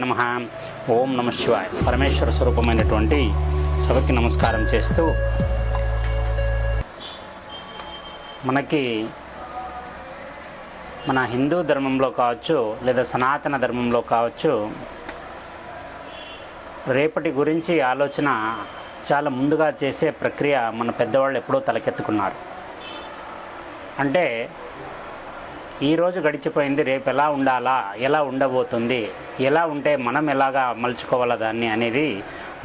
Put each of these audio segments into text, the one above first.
నమః. ఓం నమ శివాయ. పరమేశ్వర స్వరూపమైనటువంటి సభకి నమస్కారం చేస్తూ, మనకి మన హిందూ ధర్మంలో కావచ్చు లేదా సనాతన ధర్మంలో కావచ్చు, రేపటి గురించి ఆలోచన చాలా ముందుగా చేసే ప్రక్రియ మన పెద్దవాళ్ళు ఎప్పుడో తలకెత్తుకున్నారు. అంటే ఈరోజు గడిచిపోయింది, రేపు ఎలా ఉండాలా, ఎలా ఉండబోతుంది, ఎలా ఉంటే మనం ఎలాగా మలుచుకోవాలా దాన్ని అనేది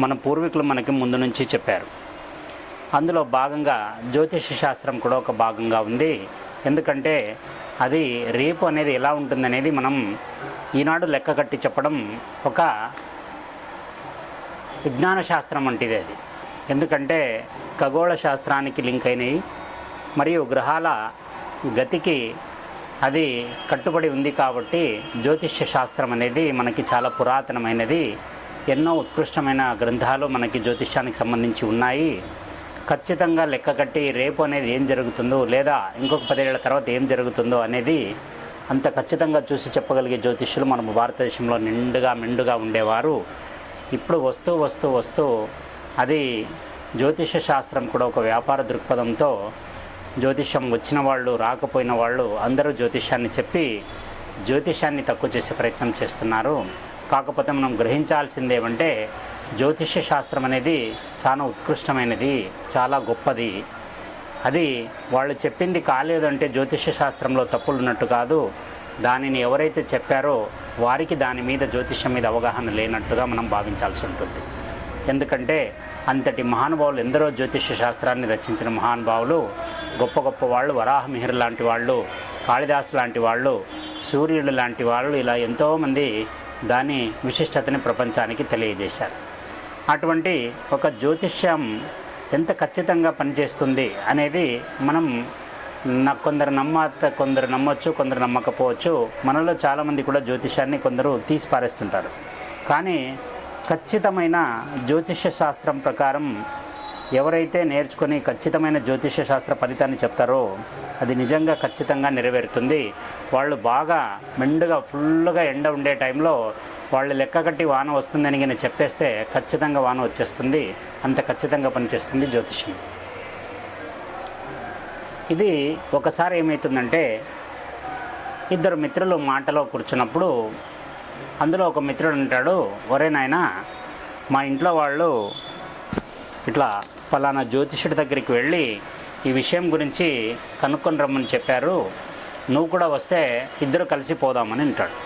మన పూర్వీకులు మనకి ముందు నుంచి చెప్పారు. అందులో భాగంగా జ్యోతిష శాస్త్రం కూడా ఒక భాగంగా ఉంది. ఎందుకంటే అది రేపు అనేది ఎలా ఉంటుందనేది మనం ఈనాడు లెక్క కట్టి చెప్పడం ఒక విజ్ఞాన శాస్త్రం వంటిది అది. ఎందుకంటే ఖగోళ శాస్త్రానికి లింక్ అయినవి మరియు గ్రహాల గతికి అది కట్టుబడి ఉంది. కాబట్టి జ్యోతిష్య శాస్త్రం అనేది మనకి చాలా పురాతనమైనది. ఎన్నో ఉత్కృష్టమైన గ్రంథాలు మనకి జ్యోతిష్యానికి సంబంధించి ఉన్నాయి. ఖచ్చితంగా లెక్క కట్టి రేపు అనేది ఏం జరుగుతుందో లేదా ఇంకొక 10 ఏళ్ల తర్వాత ఏం జరుగుతుందో అనేది అంత ఖచ్చితంగా చూసి చెప్పగలిగే జ్యోతిష్యులు మన భారతదేశంలో మెండుగా ఉండేవారు. ఇప్పుడు వస్తూ అది జ్యోతిష శాస్త్రం కూడా ఒక వ్యాపార దృక్పథంతో జ్యోతిష్యం వచ్చిన వాళ్ళు రాకపోయిన వాళ్ళు అందరూ జ్యోతిష్యాన్ని చెప్పి జ్యోతిష్యాన్ని తక్కువ చేసే ప్రయత్నం చేస్తున్నారు. కాకపోతే మనం గ్రహించాల్సింది ఏమంటే జ్యోతిష్య శాస్త్రం అనేది చాలా ఉత్కృష్టమైనది, చాలా గొప్పది. అది వాళ్ళు చెప్పింది కాలేదంటే జ్యోతిష్య శాస్త్రంలో తప్పులు ఉన్నట్టు కాదు. దానిని ఎవరైతే చెప్పారో వారికి దాని మీద జ్యోతిష్యం మీద అవగాహన లేనట్టుగా మనం భావించాల్సి ఉంటుంది. ఎందుకంటే అంతటి మహానుభావులు, ఎందరో జ్యోతిష్య శాస్త్రాన్ని రచించిన మహానుభావులు, గొప్ప వాళ్ళు, వరాహమిహిర్ లాంటి వాళ్ళు, కాళిదాసు లాంటి వాళ్ళు, సూర్యుడు లాంటి వాళ్ళు, ఇలా ఎంతోమంది దాని విశిష్టతని ప్రపంచానికి తెలియజేశారు. అటువంటి ఒక జ్యోతిష్యం ఎంత ఖచ్చితంగా పనిచేస్తుంది అనేది మనం కొందరు నమ్మొచ్చు, కొందరు నమ్మకపోవచ్చు. మనలో చాలామంది కూడా జ్యోతిష్యాన్ని కొందరు తీసి పారేస్తుంటారు. కానీ ఖచ్చితమైన జ్యోతిష్య శాస్త్రం ప్రకారం ఎవరైతే నేర్చుకొని ఖచ్చితమైన జ్యోతిష్య శాస్త్ర ఫలితాన్ని చెప్తారో అది నిజంగా ఖచ్చితంగా నెరవేరుతుంది. వాళ్ళు బాగా మెండుగా ఫుల్గా ఎండ ఉండే టైంలో వాళ్ళు లెక్క కట్టి వాన వస్తుందని నేను చెప్పేస్తే ఖచ్చితంగా వాన వచ్చేస్తుంది. అంత ఖచ్చితంగా పనిచేస్తుంది జ్యోతిష్యం. ఇది ఒకసారి ఏమవుతుందంటే, 2 మిత్రులు మాటలో కూర్చున్నప్పుడు అందులో ఒక మిత్రుడు అంటాడు, ఒరే నాయనా, మా ఇంట్లో వాళ్ళు ఇట్లా పలానా జ్యోతిషుడి దగ్గరికి వెళ్ళి ఈ విషయం గురించి కనుక్కొని రమ్మని చెప్పారు, నువ్వు కూడా వస్తే ఇద్దరు కలిసి పోదామని అంటాడు.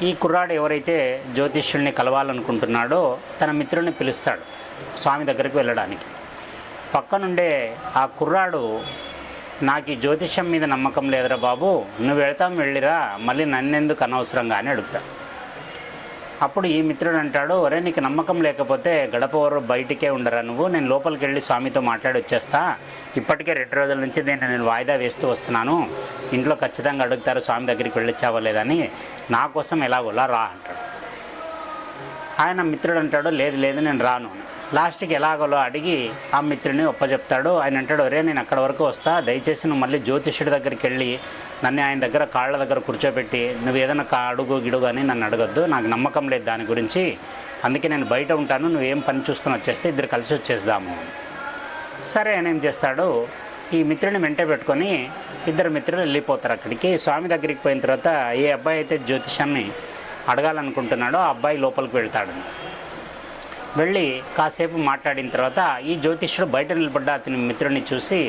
ఈ కుర్రాడు ఎవరైతే జ్యోతిష్యుడిని కలవాలనుకుంటున్నాడో తన మిత్రుడిని పిలుస్తాడు స్వామి దగ్గరికి వెళ్ళడానికి. పక్కనుండే ఆ కుర్రాడు, నాకు ఈ జ్యోతిష్యం మీద నమ్మకం లేదురా బాబు, నువ్వు వెళ్ళిరా, మళ్ళీ నన్నెందుకు అనవసరంగా అని అడుగుతాడు. అప్పుడు ఈ మిత్రుడు అంటాడు, ఒరే నీకు నమ్మకం లేకపోతే గడపవరు బయటికే ఉండరా నువ్వు, నేను లోపలికి వెళ్ళి స్వామితో మాట్లాడి వచ్చేస్తా. ఇప్పటికే 2 రోజుల నుంచి నేను వాయిదా వేస్తూ వస్తున్నాను, ఇంట్లో ఖచ్చితంగా అడుగుతారు స్వామి దగ్గరికి వెళ్ళొచ్చావా లేదని, నా కోసం ఎలాగోలా రా అంటాడు. ఆయన మిత్రుడు అంటాడు, లేదు నేను రాను. లాస్ట్కి ఎలాగోలో అడిగి ఆ మిత్రుని ఒప్పచెప్తాడు. ఆయన అంటాడు, ఒరే నేను అక్కడ వరకు వస్తా, దయచేసి నువ్వు మళ్ళీ జ్యోతిష్యుడి దగ్గరికి వెళ్ళి నన్ను ఆయన దగ్గర కాళ్ళ దగ్గర కూర్చోబెట్టి నువ్వు ఏదైనా అడుగు గిడుగు అని నన్ను అడగొద్దు, నాకు నమ్మకం లేదు దాని గురించి, అందుకే నేను బయట ఉంటాను, నువ్వేం పని చూసుకొని వచ్చేస్తే ఇద్దరు కలిసి వచ్చేద్దాము. సరే అని ఏం చేస్తాడు, ఈ మిత్రుని వెంట పెట్టుకొని 2 మిత్రులు వెళ్ళిపోతారు అక్కడికి. స్వామి దగ్గరికి పోయిన తర్వాత ఏ అబ్బాయి అయితే జ్యోతిష్యాన్ని అడగాలనుకుంటున్నాడో ఆ అబ్బాయి లోపలికి వెళ్తాడు. వెళ్ళి కాసేపు మాట్లాడిన తర్వాత ఈ జ్యోతిష్యుడు బయట నిలబడ్డ అతని మిత్రుడిని చూసి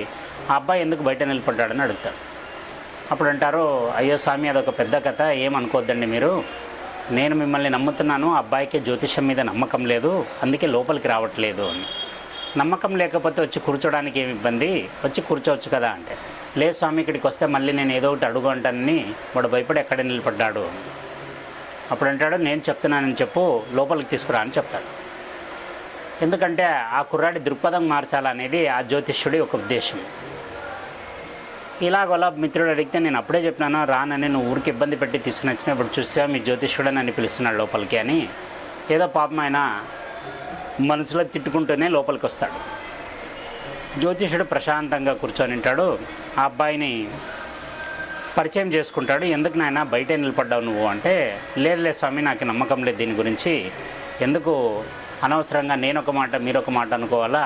ఆ అబ్బాయి ఎందుకు బయట నిలబడ్డాడని అడుగుతాడు. అప్పుడు అంటారు, అయ్యో స్వామి అదొక పెద్ద కథ, ఏమనుకోవద్దండి మీరు, నేను మిమ్మల్ని నమ్ముతున్నాను, ఆ అబ్బాయికి జ్యోతిష్యం మీద నమ్మకం లేదు, అందుకే లోపలికి రావట్లేదు అని. నమ్మకం లేకపోతే వచ్చి కూర్చోడానికి ఏమి ఇబ్బంది, వచ్చి కూర్చోవచ్చు కదా అంటే, లేదు స్వామి ఇక్కడికి వస్తే మళ్ళీ నేను ఏదో ఒకటి అడుగు అంటానని వాడు భయపడి ఎక్కడే నిలబడ్డాడు. అప్పుడు అంటాడు, నేను చెప్తున్నానని చెప్పు, లోపలికి తీసుకురా అని చెప్తాడు. ఎందుకంటే ఆ కుర్రాడి దృక్పథం మార్చాలనేది ఆ జ్యోతిష్యుడి ఒక ఉద్దేశం. ఇలాగోలా మిత్రుడు అడిగితే నేను అప్పుడే చెప్పినాను రానని, నువ్వు ఊరికి ఇబ్బంది పెట్టి తీసుకుని వచ్చినా ఇప్పుడు చూసా మీ జ్యోతిష్యుడు నన్ను పిలుస్తున్నాడు లోపలికి అని ఏదో పాపం ఆయన మనసులో తిట్టుకుంటూనే లోపలికి వస్తాడు. జ్యోతిష్యుడు ప్రశాంతంగా కూర్చొని ఉంటాడు. ఆ అబ్బాయిని పరిచయం చేసుకుంటాడు. ఎందుకు నాయన బయటే నిలబడ్డావు నువ్వు అంటే, లేదు స్వామి, నాకు నమ్మకం లేదు దీని గురించి, ఎందుకు అనవసరంగా నేను ఒక మాట మీరు ఒక మాట అనుకోవాలా,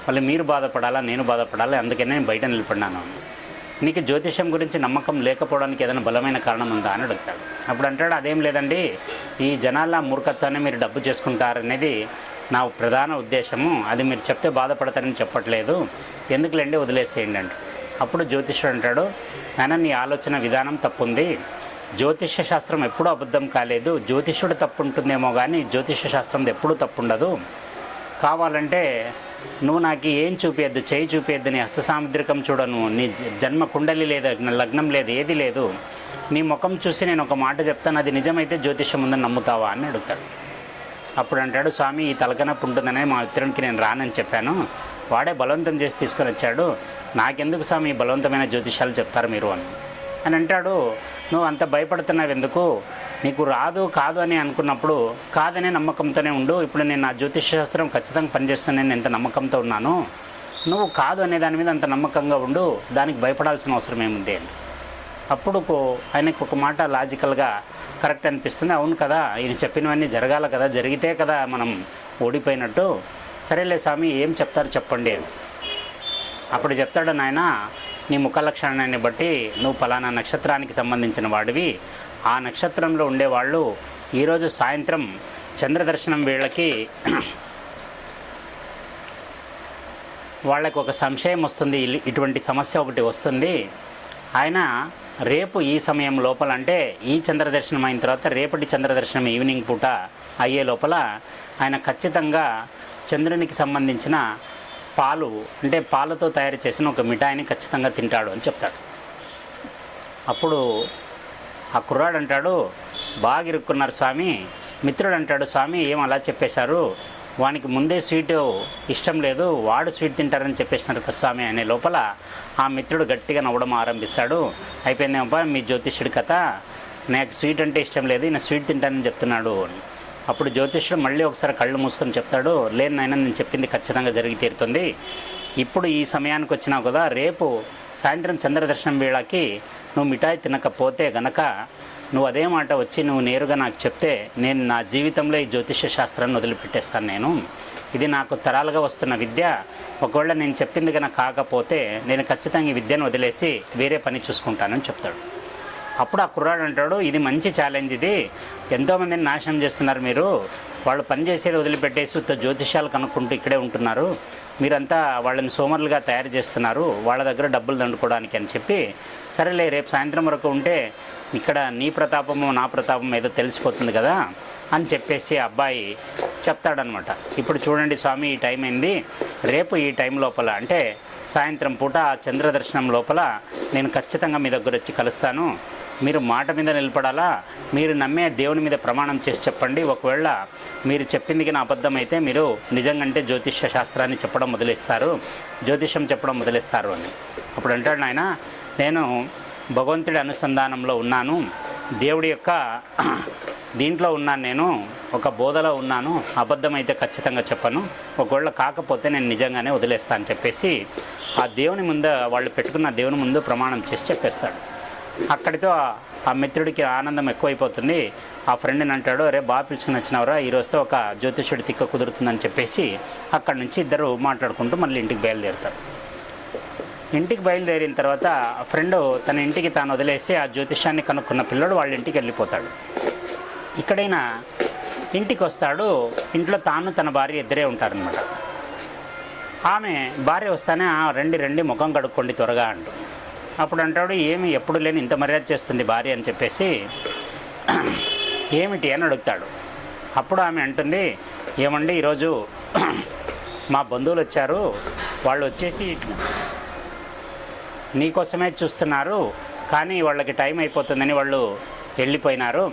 మళ్ళీ మీరు బాధపడాలా నేను బాధపడాలా, అందుకనే నేను బయట నిలబడినాను. నీకు జ్యోతిష్యం గురించి నమ్మకం లేకపోవడానికి ఏదైనా బలమైన కారణం ఉందా అని అడుగుతాడు. అప్పుడు అంటాడు, అదేం లేదండి, ఈ జనాల మూర్ఖత్వాన్ని మీరు డబ్బు చేసుకుంటారనేది నా ప్రధాన ఉద్దేశము, అది మీరు చెప్తే బాధపడతారని చెప్పట్లేదు, ఎందుకులేండి వదిలేసేయండి అంటే. అప్పుడు జ్యోతిష్యుడు అంటాడు, నాయన నీ ఆలోచన విధానం తప్పుంది, జ్యోతిష్య శాస్త్రం ఎప్పుడూ అబద్ధం కాలేదు, జ్యోతిష్యుడు తప్పు ఉంటుందేమో కానీ జ్యోతిష్య శాస్త్రం ఎప్పుడూ తప్పు ఉండదు, కావాలంటే నువ్వు నాకు ఏం చూపించద్దు, చేయి చూపించద్దు, నీ హస్త సాముద్రికం చూడను, నీ జన్మ కుండలి లేదు, లగ్నం లేదు, ఏది లేదు, నీ ముఖం చూసి నేను ఒక మాట చెప్తాను, అది నిజమైతే జ్యోతిష్యం ఉందని నమ్ముతావా అని అడుగుతాడు. అప్పుడు అంటాడు, స్వామి ఈ తలకనప్పు ఉంటుందనే మా మిత్రునికి నేను రానని చెప్పాను, వాడే బలవంతం చేసి తీసుకొని వచ్చాడు, నాకెందుకు స్వామి ఈ బలవంతమైన జ్యోతిష్యాలు చెప్తారు మీరు అని అంటాడు. నువ్వు అంత భయపడుతున్నావు ఎందుకు, నీకు రాదు కాదు అని అనుకున్నప్పుడు కాదనే నమ్మకంతోనే ఉండు, ఇప్పుడు నేను నా జ్యోతిష శాస్త్రం ఖచ్చితంగా పనిచేస్తాను, నేను ఎంత నమ్మకంతో ఉన్నాను, నువ్వు కాదు అనే దాని మీద అంత నమ్మకంగా ఉండు, దానికి భయపడాల్సిన అవసరం ఏముంది అని. అప్పుడు ఆయనకు ఒక మాట లాజికల్గా కరెక్ట్ అనిపిస్తుంది, అవును కదా ఈయన చెప్పినవన్నీ జరగాలి కదా, జరిగితే కదా మనం ఓడిపోయినట్టు, సరేలే స్వామి ఏం చెప్తారు చెప్పండి అని. అప్పుడు చెప్తాడు, నాయన నీ ముఖ లక్షణాన్ని బట్టి నువ్వు ఫలానా నక్షత్రానికి సంబంధించిన వాడివి, ఆ నక్షత్రంలో ఉండేవాళ్ళు ఈరోజు సాయంత్రం చంద్రదర్శనం వేళకి వాళ్ళకు ఒక సంశయం వస్తుంది, ఇటువంటి సమస్య ఒకటి వస్తుంది, ఆయన రేపు ఈ సమయం లోపల అంటే ఈ చంద్రదర్శనం అయిన తర్వాత రేపటి చంద్రదర్శనం ఈవినింగ్ పూట అయ్యే లోపల ఆయన ఖచ్చితంగా చంద్రునికి సంబంధించిన పాలు అంటే పాలతో తయారు చేసిన ఒక మిఠాయిని ఖచ్చితంగా తింటాడు అని చెప్తాడు. అప్పుడు ఆ కుర్రాడు అంటాడు, బాగా ఇరుక్కున్నారు స్వామి. మిత్రుడు అంటాడు, స్వామి ఏం అలా చెప్పేశారు, వానికి ముందే స్వీటు ఇష్టం లేదు, వాడు స్వీట్ తింటారని చెప్పేసినారు కదా స్వామి అనే లోపల ఆ మిత్రుడు గట్టిగా నవ్వడం ఆరంభిస్తాడు. అయిపోయిందేమో మీ జ్యోతిష్యుడి కథ, నాకు స్వీట్ అంటే ఇష్టం లేదు, ఈయన స్వీట్ తింటానని చెప్తున్నాడు అని. అప్పుడు జ్యోతిష్యుడు మళ్ళీ ఒకసారి కళ్ళు మూసుకొని చెప్తాడు, లేదు నాయన నేను చెప్పింది ఖచ్చితంగా జరిగి తీరుతుంది, ఇప్పుడు ఈ సమయానికి వచ్చినావు కదా, రేపు సాయంత్రం చంద్రదర్శనం వేళకి నువ్వు మిఠాయి తినకపోతే గనక నువ్వు అదే మాట వచ్చి నువ్వు నేరుగా నాకు చెప్తే నేను నా జీవితంలో ఈ జ్యోతిష్య శాస్త్రాన్ని వదిలిపెట్టేస్తాను, నేను ఇది నాకు తరాలుగా వస్తున్న విద్య, ఒకవేళ నేను చెప్పింది కనుక కాకపోతే నేను ఖచ్చితంగా ఈ విద్యను వదిలేసి వేరే పని చూసుకుంటానని చెప్తాడు. అప్పుడు ఆ కుర్రాడు అంటాడు, ఇది మంచి ఛాలెంజ్, ఇది ఎంతోమందిని నాశనం చేస్తున్నారు మీరు, వాళ్ళు పనిచేసేది వదిలిపెట్టేసి జ్యోతిష్యాలు కనుక్కుంటూ ఇక్కడే ఉంటున్నారు, మీరంతా వాళ్ళని సోమరులుగా తయారు చేస్తున్నారు, వాళ్ళ దగ్గర డబ్బులు దండుకోవడానికి అని చెప్పి, సరేలే రేపు సాయంత్రం వరకు ఉంటే ఇక్కడ నీ ప్రతాపము నా ప్రతాపం ఏదో తెలిసిపోతుంది కదా అని చెప్పేసి అబ్బాయి చెప్తాడనమాట. ఇప్పుడు చూడండి స్వామి ఈ టైం అయింది, రేపు ఈ టైం లోపల అంటే సాయంత్రం పూట ఆ చంద్రదర్శనం లోపల నేను ఖచ్చితంగా మీ దగ్గర వచ్చి కలుస్తాను, మీరు మాట మీద నిలబడాలా, మీరు నమ్మే దేవుని మీద ప్రమాణం చేసి చెప్పండి, ఒకవేళ మీరు చెప్పింది నా అబద్ధం అయితే మీరు నిజంగా జ్యోతిష్య శాస్త్రాన్ని చెప్పడం మొదలెస్తారు, జ్యోతిష్యం చెప్పడం మొదలెస్తారు అని. అప్పుడు అంటాడు, నాయన నేను భగవంతుడి అనుసంధానంలో ఉన్నాను, దేవుడి యొక్క దీంట్లో ఉన్నాను, నేను ఒక బోధలో ఉన్నాను, అబద్ధం అయితే ఖచ్చితంగా చెప్పను, ఒకవేళ కాకపోతే నేను నిజంగానే వదిలేస్తా అని చెప్పేసి ఆ దేవుని ముందు వాళ్ళు పెట్టుకున్న దేవుని ముందు ప్రమాణం చేసి చెప్పేస్తాడు. అక్కడితో ఆ మిత్రుడికి ఆనందం ఎక్కువైపోతుంది. ఆ ఫ్రెండ్ని అంటాడు, అరే బాగా పిలుచుకుని వచ్చినవరా, ఈరోజుతో ఒక జ్యోతిష్యుడి తిక్క కుదురుతుందని చెప్పేసి అక్కడి నుంచి ఇద్దరు మాట్లాడుకుంటూ మళ్ళీ ఇంటికి బయలుదేరుతారు. ఇంటికి బయలుదేరిన తర్వాత ఫ్రెండ్ తన ఇంటికి తాను వదిలేసి ఆ జ్యోతిష్యాన్ని కనుక్కున్న పిల్లడు వాళ్ళ ఇంటికి వెళ్ళిపోతాడు. ఇక్కడైనా ఇంటికి వస్తాడు, ఇంట్లో తాను తన భార్య ఇద్దరే ఉంటారనమాట. ఆమె భార్య వస్తానే రండి ముఖం కడుక్కోండి త్వరగా అంటూ. అప్పుడు అంటాడు, ఏమి ఎప్పుడు లేని ఇంత మర్యాద చేస్తుంది భార్య అని చెప్పేసి, ఏమిటి అని అడుగుతాడు. అప్పుడు ఆమె అంటుంది, ఏమండి ఈరోజు మా బంధువులు వచ్చారు, వాళ్ళు వచ్చేసి నీకోసమే చూస్తున్నారు, కానీ వాళ్ళకి టైం అయిపోతుందని వాళ్ళు వెళ్ళిపోయినారు,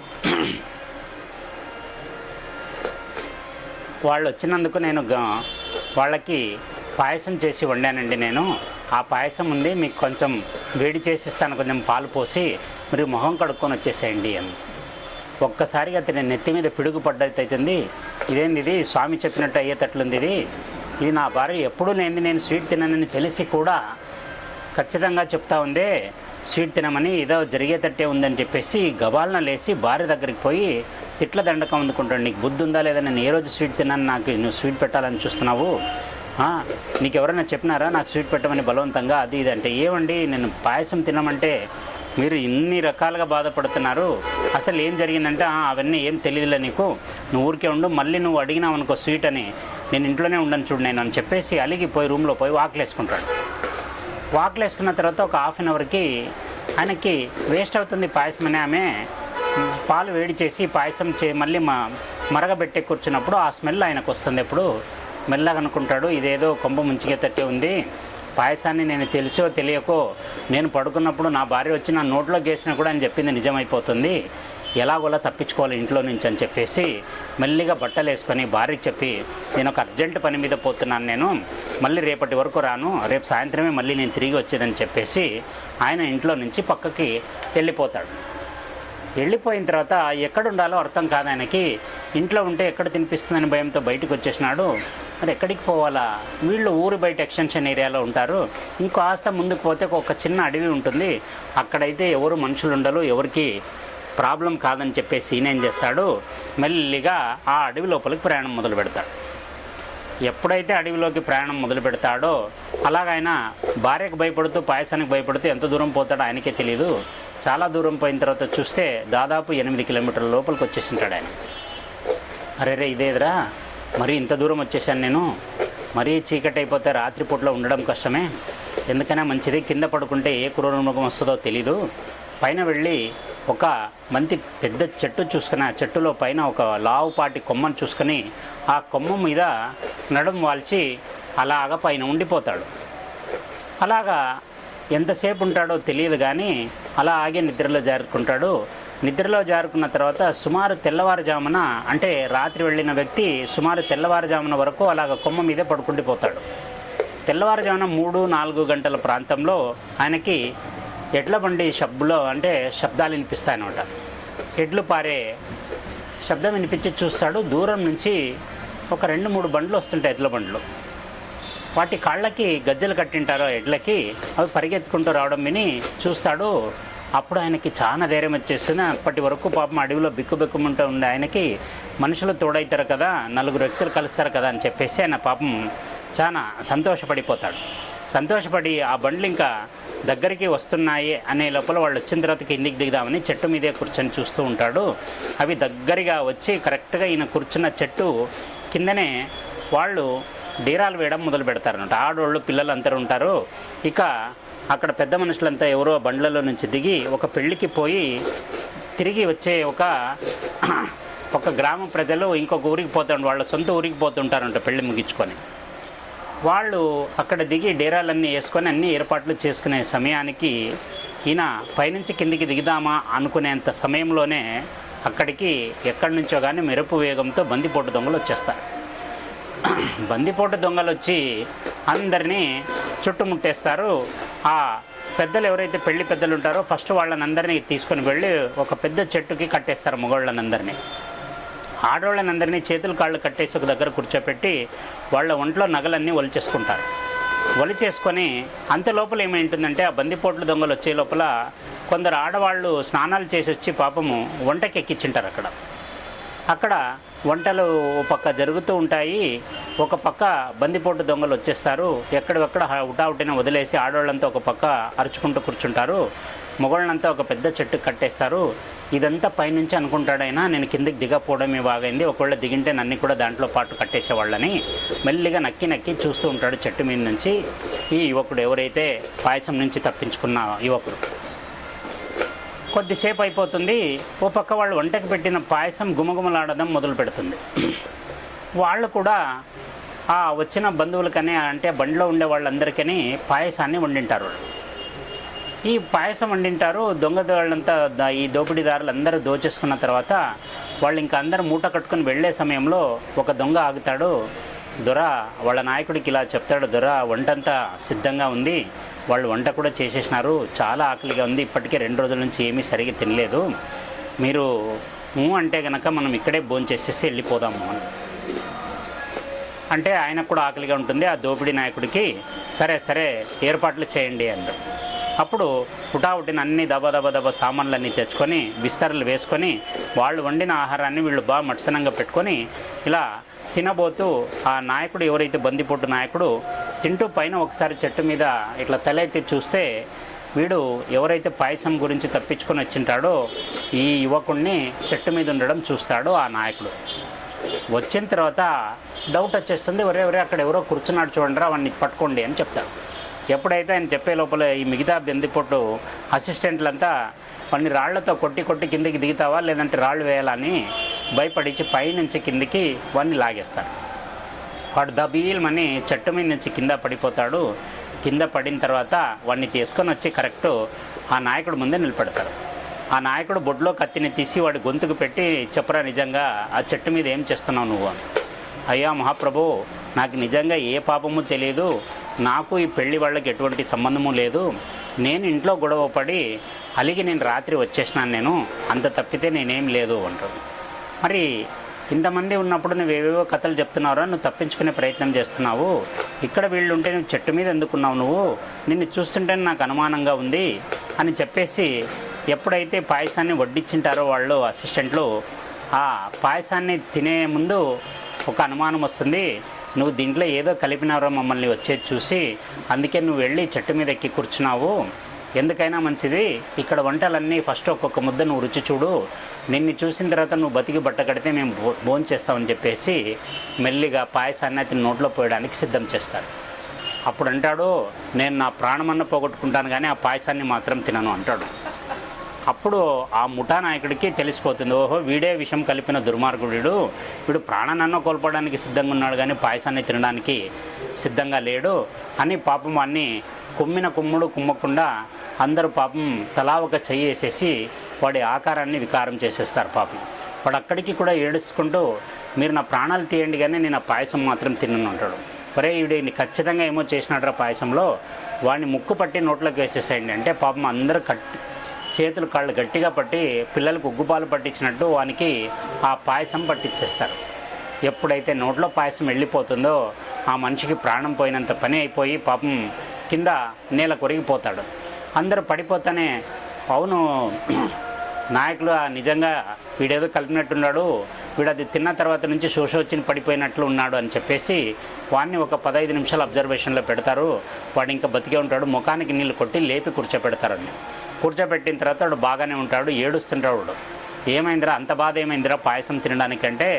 వాళ్ళు వచ్చినందుకు నేను వాళ్ళకి పాయసం చేసి వండానండి, నేను ఆ పాయసం ఉంది, మీకు కొంచెం వేడి చేసి ఇస్తాను, కొంచెం పాలు పోసి మీరు మొహం కడుక్కొని వచ్చేసేయండి అని. ఒక్కసారిగా అతని నెత్తి మీద పిడుగు పడ్డట్టయితుంది, ఇదేంది ఇది స్వామి చెప్పినట్టు అయ్యేటట్లుంది, ఇది నా భార్య ఎప్పుడూ లేనిది, నేను స్వీట్ తిననని తెలిసి కూడా ఖచ్చితంగా చెప్తా ఉంది, స్వీట్ తినమని ఏదో జరిగేటట్టే ఉందని చెప్పేసి గబాలన లేచి భార్య దగ్గరికి పోయి తిట్ల దండకం అందుకుంటాడు. నీకు బుద్ధి ఉందా లేదా, నేను ఏ రోజు స్వీట్ తిన్నాను, నాకు నువ్వు స్వీట్ పెట్టాలని చూస్తున్నావు, నీకు ఎవరైనా చెప్పినారా నాకు స్వీట్ పెట్టమని బలవంతంగా, అది ఇది అంటే. ఏమండి నేను పాయసం తినమంటే మీరు ఇన్ని రకాలుగా బాధపడుతున్నారు, అసలు ఏం జరిగిందంటే అవన్నీ ఏం తెలియదులే నీకు, నువ్వు ఊరికే ఉండు, మళ్ళీ నువ్వు అడిగినావు అనుకో స్వీట్ అని నేను ఇంట్లోనే ఉండను చూడు నేను అని చెప్పేసి అలిగిపోయి రూమ్లో పోయి వాకులేసుకుంటాడు. వాకులేసుకున్న తర్వాత ఒక హాఫ్ అన్ అవర్కి ఆయనకి వేస్ట్ అవుతుంది పాయసం అని ఆమె పాలు వేడి చేసి పాయసం మళ్ళీ మరగబెట్టే కూర్చున్నప్పుడు ఆ స్మెల్ ఆయనకు వస్తుంది. ఎప్పుడు మెల్లగా అనుకుంటాడు, ఇదేదో కొంప ముంచిగా తట్టే ఉంది, పాయసాన్ని నేను తెలిసో తెలియకో నేను పడుకున్నప్పుడు నా భార్య వచ్చి నా నోట్లో గేసినా కూడా అని చెప్పింది నిజమైపోతుంది, ఎలాగోలా తప్పించుకోవాలి ఇంట్లో నుంచి అని చెప్పేసి మెల్లిగా బట్టలు వేసుకొని భార్యకి చెప్పి నేను ఒక అర్జెంట్ పని మీద పోతున్నాను, నేను మళ్ళీ రేపటి వరకు రాను, రేపు సాయంత్రమే మళ్ళీ నేను తిరిగి వచ్చేదని చెప్పేసి ఆయన ఇంట్లో నుంచి పక్కకి వెళ్ళిపోతాడు. వెళ్ళిపోయిన తర్వాత ఎక్కడ ఉండాలో అర్థం కాదు ఆయనకి. ఇంట్లో ఉంటే ఎక్కడ తినిపిస్తుందని భయంతో బయటకు వచ్చేసినాడు. మరి ఎక్కడికి పోవాలా, వీళ్ళు ఊరు బయట ఎక్స్టెన్షన్ ఏరియాలో ఉంటారు, ఇంకాస్త ముందుకు పోతే ఒక చిన్న అడవి ఉంటుంది, అక్కడైతే ఎవరు మనుషులు ఉండరు, ఎవరికి ప్రాబ్లం కాదని చెప్పేసి ఈయన ఏం చేస్తాడు, మెల్లిగా ఆ అడవి లోపలికి ప్రయాణం మొదలు పెడతాడు. ఎప్పుడైతే అడవిలోకి ప్రయాణం మొదలు పెడతాడో అలాగైన భార్యకు భయపడుతూ పాయసానికి భయపడుతూ ఎంత దూరం పోతాడో ఆయనకే తెలియదు. చాలా దూరం పోయిన తర్వాత చూస్తే దాదాపు 8 కిలోమీటర్ల లోపలికి వచ్చేసింటాడు ఆయన. అరే ఇదేదిరా, మరీ ఇంత దూరం వచ్చేసాను నేను, మరీ చీకటి అయిపోతే రాత్రిపూట్లో ఉండడం కష్టమే, ఎందుకైనా మంచిది కింద పడుకుంటే ఏ క్రూర మృగం వస్తుందో తెలీదు, పైన వెళ్ళి ఒక మంచి పెద్ద చెట్టు చూసుకుని ఆ చెట్టులో పైన ఒక లావుపాటి కొమ్మను చూసుకొని ఆ కొమ్మ మీద నడుము వాల్చి అలాగా పైన ఉండిపోతాడు. అలాగా ఎంతసేపు ఉంటాడో తెలియదు కానీ అలాగే నిద్రలో జారుకుంటాడు. నిద్రలో జారుకున్న తర్వాత సుమారు తెల్లవారుజామున, అంటే రాత్రి వెళ్ళిన వ్యక్తి సుమారు తెల్లవారుజామున వరకు అలాగ కొమ్మ మీదే పడుకుండిపోతాడు. తెల్లవారుజామున 3-4 గంటల ప్రాంతంలో ఆయనకి ఎడ్ల బండి అంటే శబ్దాలు వినిపిస్తాయన్నమాట. ఎడ్లు పారే శబ్దం వినిపించి చూస్తాడు. దూరం నుంచి ఒక 2-3 బండ్లు వస్తుంటాయి, ఎడ్ల బండ్లు. వాటి కాళ్ళకి గజ్జలు కట్టింటారో ఎడ్లకి, అవి పరిగెత్తుకుంటూ రావడం విని చూస్తాడు. అప్పుడు ఆయనకి చాలా ధైర్యం వచ్చేస్తుంది. అప్పటి వరకు పాపం అడవిలో బిక్కుబిక్కుమంటూ ఉండే ఆయనకి మనుషులు తోడవుతారు కదా, 4 వ్యక్తులు కలుస్తారు కదా అని చెప్పేసి ఆయన పాపం చాలా సంతోషపడిపోతాడు. సంతోషపడి ఆ బండ్లు ఇంకా దగ్గరికి వస్తున్నాయి అనే లోపల వాళ్ళు వచ్చిన తర్వాత కిందికి దిగుదామని చెట్టు మీదే కూర్చొని చూస్తూ ఉంటాడు. అవి దగ్గరగా వచ్చి కరెక్ట్గా ఈయన కూర్చున్న చెట్టు కిందనే వాళ్ళు డీరాలు వేయడం మొదలు పెడతారన్నమాట. ఆడవాళ్ళు పిల్లలు అందరూ ఉంటారు. ఇక అక్కడ పెద్ద మనుషులంతా ఎవరో బండ్లలో నుంచి దిగి ఒక పెళ్ళికి పోయి తిరిగి వచ్చే ఒక గ్రామ ప్రజలు ఇంకొక ఊరికి పోతారు, వాళ్ళ సొంత ఊరికి పోతుంటారంట పెళ్ళి ముగించుకొని. వాళ్ళు అక్కడ దిగి డేరాలన్నీ వేసుకొని అన్ని ఏర్పాట్లు చేసుకునే సమయానికి ఈయన పైనుంచి కిందికి దిగుదామా అనుకునేంత సమయంలోనే అక్కడికి ఎక్కడి నుంచో కానీ మెరుపు వేగంతో బందిపోటు దొంగలు వచ్చేస్తారు. బందిపోటు దొంగలు వచ్చి అందరినీ చుట్టుముట్టేస్తారు. ఆ పెద్దలు ఎవరైతే పెళ్లి పెద్దలు ఉంటారో ఫస్ట్ వాళ్ళని అందరినీ తీసుకొని వెళ్ళి ఒక పెద్ద చెట్టుకి కట్టేస్తారు మగవాళ్ళనందరినీ. ఆడవాళ్ళనందరినీ చేతులు కాళ్ళు కట్టేసి ఒక దగ్గర కూర్చోపెట్టి వాళ్ళ ఒంట్లో నగలన్నీ ఒలిచేసుకుంటారు. ఒలిచేసుకొని అంత లోపల ఏమైంటుందంటే ఆ బందిపోట్ల దొంగలు వచ్చే లోపల కొందరు ఆడవాళ్ళు స్నానాలు చేసి వచ్చి పాపము వంటకి ఎక్కించుంటారు. అక్కడ వంటలు ఒక పక్క జరుగుతూ ఉంటాయి, ఒక పక్క బందిపోటు దొంగలు వచ్చేస్తారు. ఎక్కడికక్కడ హుటాహుటిన వదిలేసి ఆడవాళ్ళంతా ఒక పక్క అరుచుకుంటూ కూర్చుంటారు, మగవాళ్ళంతా ఒక పెద్ద చెట్టు కట్టేస్తారు. ఇదంతా పైనుంచి అనుకుంటాడైనా నేను కిందికి దిగపోవడమే బాగైంది, ఒకవేళ దిగింటే నన్ను కూడా దాంట్లో పాటు కట్టేసేవాళ్ళని మెల్లిగా నక్కి చూస్తూ ఉంటాడు చెట్టు మీద నుంచి. ఈ యువకుడు ఎవరైతే పాయసం నుంచి తప్పించుకున్న యువకుడు. కొద్దిసేపు అయిపోతుంది, ఓ పక్క వాళ్ళు వంటకి పెట్టిన పాయసం గుమగుమలాడడం మొదలు పెడుతుంది. వాళ్ళు కూడా ఆ వచ్చిన బంధువులకని, అంటే బండిలో ఉండే వాళ్ళందరికీ పాయసాన్ని వండింటారు. ఈ పాయసం వండింటారు. వాళ్ళంతా ఈ దోపిడీదారులు అందరూ దోచేసుకున్న తర్వాత వాళ్ళు ఇంకా అందరూ మూట కట్టుకుని వెళ్ళే సమయంలో ఒక దొంగ ఆగుతాడు. దొర వాళ్ళ నాయకుడికి ఇలా చెప్తాడు, దొర వంటంతా సిద్ధంగా ఉంది, వాళ్ళు వంట కూడా చేసేసినారు, చాలా ఆకలిగా ఉంది, ఇప్పటికే 2 రోజుల నుంచి ఏమీ సరిగ్గా తినలేదు, మీరు అంటే కనుక మనం ఇక్కడే భోంచేసేసి వెళ్ళిపోదాము అని. అంటే ఆయనకు కూడా ఆకలిగా ఉంటుంది. ఆ దోపిడీ నాయకుడికి సరే ఏర్పాట్లు చేయండి అంటారు. అప్పుడు హుటాహుటిన అన్ని దబ సామాన్లన్నీ తెచ్చుకొని బిస్తర్లు వేసుకొని వాళ్ళు వండిన ఆహారాన్ని వీళ్ళు బాగా మట్సనంగా పెట్టుకొని ఇలా తినబోతూ ఆ నాయకుడు ఎవరైతే బందిపోటు నాయకుడు తింటూ పైన ఒకసారి చెట్టు మీద ఇట్లా తలెత్తి చూస్తే వీడు ఎవరైతే పాయసం గురించి తప్పించుకొని వచ్చింటాడో ఈ యువకుడిని చెట్టు మీద ఉండడం చూస్తాడో ఆ నాయకుడు. వచ్చిన తర్వాత డౌట్ వచ్చేస్తుంది, ఒరే అక్కడ ఎవరో కూర్చున్నాడు చూడండిరా వాడిని పట్టుకోండి అని చెప్తాడు. ఎప్పుడైతే ఆయన చెప్పే లోపల ఈ మిగతా బందిపోటు అసిస్టెంట్లంతా వాడిని రాళ్లతో కొట్టి కిందికి దిగుతావా లేదంటే రాళ్ళు వేయాలని భయపడించి పైనుంచి కిందికి వాడిని లాగేస్తారు. వాడు దబీల్మని చెట్టు మీద నుంచి కింద పడిపోతాడు. కింద పడిన తర్వాత వాడిని తీసుకొని వచ్చి కరెక్ట్ ఆ నాయకుడు ముందే నిలబెడతారు. ఆ నాయకుడు బొడ్లో కత్తిని తీసి వాడి గొంతుకు పెట్టి చెప్పరా నిజంగా ఆ చెట్టు మీద ఏం చేస్తున్నావు నువ్వు అని. అయ్యా మహాప్రభు, నాకు నిజంగా ఏ పాపము తెలియదు, నాకు ఈ పెళ్లి వాళ్ళకి ఎటువంటి సంబంధము లేదు, నేను ఇంట్లో గొడవ పడి అలిగి నేను రాత్రి వచ్చేసినాను, నేను అంత తప్పితే నేనేం లేదు అంటాడు. మరి ఇంతమంది ఉన్నప్పుడు నువ్వేవేవో కథలు చెప్తున్నావురా, నువ్వు తప్పించుకునే ప్రయత్నం చేస్తున్నావు, ఇక్కడ వీళ్ళు ఉంటే నువ్వు చెట్టు మీద ఎందుకున్నావు, నువ్వు నిన్ను చూస్తుంటే నాకు అనుమానంగా ఉంది అని చెప్పేసి ఎప్పుడైతే పాయసాన్ని వడ్డించింటారో వాళ్ళు అసిస్టెంట్లు, ఆ పాయసాన్ని తినే ముందు ఒక అనుమానం వస్తుంది, నువ్వు దీంట్లో ఏదో కలిపినారో మమ్మల్ని వచ్చేది చూసి, అందుకే నువ్వు వెళ్ళి చెట్టు మీద ఎక్కి కూర్చున్నావు, ఎందుకైనా మంచిది ఇక్కడ వంటలన్నీ ఫస్ట్ ఒక్కొక్క ముద్ద నువ్వు రుచి చూడు, నిన్ను చూసిన తర్వాత నువ్వు బతికి బట్ట కడితే మేము భోజనం చేస్తామని చెప్పేసి మెల్లిగా పాయసాన్ని అతని నోట్లో పోయడానికి సిద్ధం చేస్తారు. అప్పుడు అంటాడు, నేను నా ప్రాణమన్న పోగొట్టుకుంటాను కానీ ఆ పాయసాన్ని మాత్రం తినను అంటాడు. అప్పుడు ఆ ముఠా నాయకుడికి తెలిసిపోతుంది, ఓహో వీడే విషం కలిపిన దుర్మార్గుడు, వీడు ప్రాణాన్ని కోల్పోవడానికి సిద్ధంగా ఉన్నాడు కానీ పాయసాన్ని తినడానికి సిద్ధంగా లేడు అని పాపం వాడిని కుమ్మిన కుమ్మకుండా అందరూ పాపం తలా ఒక చెయ్యి వేసేసి వాడి ఆకారాన్ని వికారం చేసేస్తారు. పాపం వాడు అక్కడికి కూడా ఏడుచుకుంటూ మీరు నా ప్రాణాలు తీయండి కానీ నేను ఆ పాయసం మాత్రం తినను అంటాడు. ఒరే వీడిని ఖచ్చితంగా ఏమో చేసినాడు పాయసంలో, వాడిని ముక్కు పట్టి నోట్లోకి వేసేసేయండి అంటే పాపం అందరూ చేతులు కాళ్ళు గట్టిగా పట్టి పిల్లలకు ఉగ్గుపాలు పట్టించినట్టు వానికి ఆ పాయసం పట్టించేస్తారు. ఎప్పుడైతే నోట్లో పాయసం వెళ్ళిపోతుందో ఆ మనిషికి ప్రాణం పోయినంత పని అయిపోయి పాపం కింద నేల కొరిగిపోతాడు. అందరూ పడిపోతానే అవును నాయకులు నిజంగా వీడేదో కలిపినట్టున్నాడు, వీడు అది తిన్న తర్వాత నుంచి శోష పడిపోయినట్లు ఉన్నాడు అని చెప్పేసి వాడిని ఒక 15 నిమిషాలు అబ్జర్వేషన్లో పెడతారు. వాడు ఇంకా బతికే ఉంటాడు, ముఖానికి నీళ్ళు కొట్టి లేపి కూర్చోపెడతారండి. కూర్చోబెట్టిన తర్వాత వాడు బాగానే ఉంటాడు, ఏడుస్తుంటాడు. వాడు ఏమైందిరా అంత బాధ ఏమైందిరా పాయసం తినడానికంటే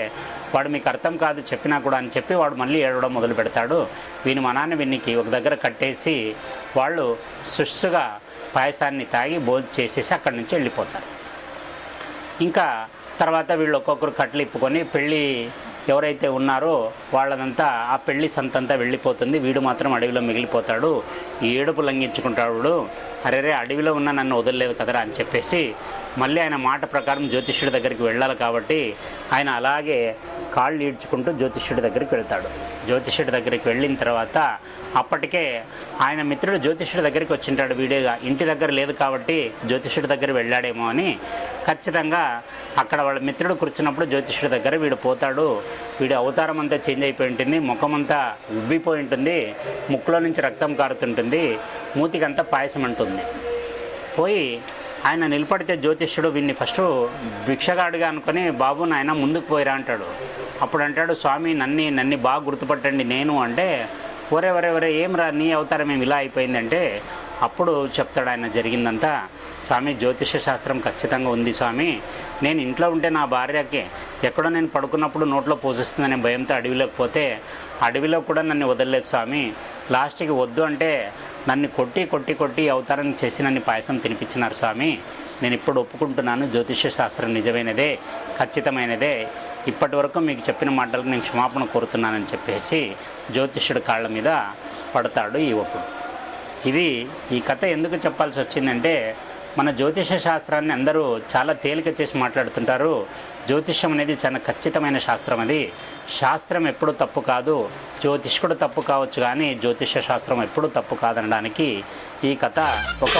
వాడు మీకు అర్థం కాదు చెప్పినా కూడా అని చెప్పి వాడు మళ్ళీ ఏడవడం మొదలు పెడతాడు. వీని మనాన్ని వీనికి ఒక దగ్గర కట్టేసి వాళ్ళు సుస్సుగా పాయసాన్ని తాగి భోజనం చేసేసి అక్కడి నుంచి వెళ్ళిపోతారు. ఇంకా తర్వాత వీళ్ళు ఒక్కొక్కరు కట్టలు ఇప్పుకొని పెళ్ళి ఎవరైతే ఉన్నారో వాళ్ళదంతా ఆ పెళ్లి సంతంతా వెళ్ళిపోతుంది. వీడు మాత్రం అడవిలో మిగిలిపోతాడు. ఏడుపు లంఘించుకుంటాడు. అరేరే అడవిలో ఉన్న నన్ను వదలలేదు కదరా అని చెప్పేసి మళ్ళీ ఆయన మాట ప్రకారం జ్యోతిష్యుడి దగ్గరికి వెళ్ళాలి కాబట్టి ఆయన అలాగే కాళ్ళు ఈడ్చుకుంటూ జ్యోతిష్యుడి దగ్గరికి వెళ్తాడు. జ్యోతిష్యుడి దగ్గరికి వెళ్ళిన తర్వాత అప్పటికే ఆయన మిత్రుడు జ్యోతిష్యుడి దగ్గరికి వచ్చింటాడు. వీడిగా ఇంటి దగ్గర లేదు కాబట్టి జ్యోతిష్యుడి దగ్గర వెళ్ళాడేమో అని ఖచ్చితంగా అక్కడ వాళ్ళ మిత్రుడు కూర్చున్నప్పుడు జ్యోతిష్యుడి దగ్గర వీడు పోతాడు. వీడి అవతారం అంతా చేంజ్ అయిపోయి ఉంటుంది, ముఖం అంతా ఉబ్బిపోయి ఉంటుంది, ముక్కులో నుంచి రక్తం కారుతుంటుంది, మూతికంతా పాయసం అంటుంది. పోయి ఆయన నిలబడితే జ్యోతిష్యుడు వీడిని ఫస్ట్ భిక్షగాడుగా అనుకొని బాబు నాయన ముందుకు పోయిరా అంటాడు. అప్పుడు అంటాడు, స్వామి నన్ను బాగా గుర్తుపట్టండి నేను అంటే, ఒరే ఏం రా నీ అవతారం ఏమి ఇలా అయిపోయిందంటే అప్పుడు చెప్తాడు ఆయన జరిగిందంతా. స్వామి జ్యోతిష శాస్త్రం ఖచ్చితంగా ఉంది స్వామి, నేను ఇంట్లో ఉంటే నా భార్యకి ఎక్కడో నేను పడుకున్నప్పుడు నోట్లో పోషిస్తుందనే భయంతో అడవిలోకి పోతే అడవిలో కూడా నన్ను వదలలేదు స్వామి, లాస్ట్కి వద్దు అంటే నన్ను కొట్టి అవతారం చేసి నన్ను పాయసం తినిపించినారు స్వామి, నేను ఇప్పుడు ఒప్పుకుంటున్నాను జ్యోతిష శాస్త్రం నిజమైనదే ఖచ్చితమైనదే, ఇప్పటి వరకు మీకు చెప్పిన మాటలకు నేను క్షమాపణ కోరుతున్నానని చెప్పేసి జ్యోతిష్యుడి కాళ్ళ మీద పడతాడు ఈ యువకుడు. ఇది ఈ కథ ఎందుకు చెప్పాల్సి వచ్చిందంటే మన జ్యోతిష శాస్త్రాన్ని అందరూ చాలా తేలిక చేసి మాట్లాడుతుంటారు. జ్యోతిష్యం అనేది చాలా ఖచ్చితమైన శాస్త్రం. అది శాస్త్రం ఎప్పుడూ తప్పు కాదు, జ్యోతిష్కుడు తప్పు కావచ్చు కానీ జ్యోతిష శాస్త్రం ఎప్పుడూ తప్పు కాదనడానికి ఈ కథ ఒక